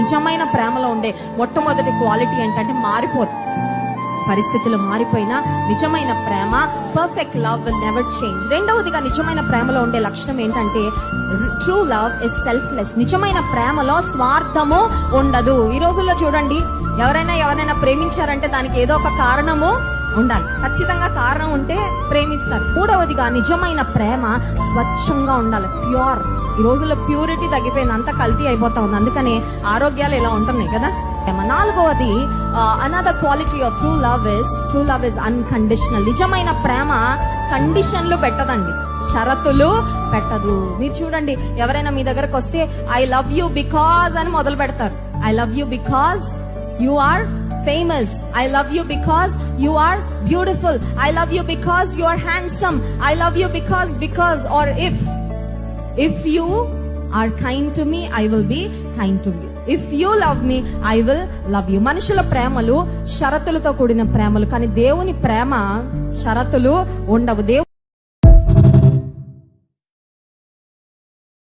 నిజమైన ప్రేమలో ఉండే మొట్టమొదటి క్వాలిటీ ఏంటంటే మారిపోదు. పరిస్థితులు మారిపోయినా నిజమైన ప్రేమ, perfect love will never change. రెండవదిగా నిజమైన ప్రేమలో ఉండే లక్షణం ఏంటంటే ట్రూ లవ్ ఇస్ సెల్ఫ్లెస్. నిజమైన ప్రేమలో స్వార్థము ఉండదు. ఈ రోజుల్లో చూడండి, ఎవరైనా ప్రేమించారంటే దానికి ఏదో ఒక కారణము ఉండాలి. ఖచ్చితంగా కారణం ఉంటే ప్రేమిస్తారు. మూడవదిగా నిజమైన ప్రేమ స్వచ్ఛంగా ఉండాలి, ప్యూర్. ఈ రోజుల్లో ప్యూరిటీ తగ్గిపోయింది, అంతా కల్తీ అయిపోతా ఉంది. అందుకని ఆరోగ్యాలు ఇలా ఉంటున్నాయి కదా. నాలుగవది, another quality of true love is unconditional. నిజమైన ప్రేమ కండిషన్లు పెట్టదండి, షరతులు పెట్టదు. మీరు చూడండి, ఎవరైనా మీ దగ్గరకు వస్తే ఐ లవ్ యూ బికాజ్ అని మొదలు పెడతారు. I love you because you are famous. I love you because you are beautiful. I love you because you are handsome. I love you because or if you are kind to me, I will be kind to you. If you love me, I will love you. మనుషుల ప్రేమలు షరతులతో కూడిన ప్రేమలు, కానీ దేవుని ప్రేమ షరతులు ఉండవు.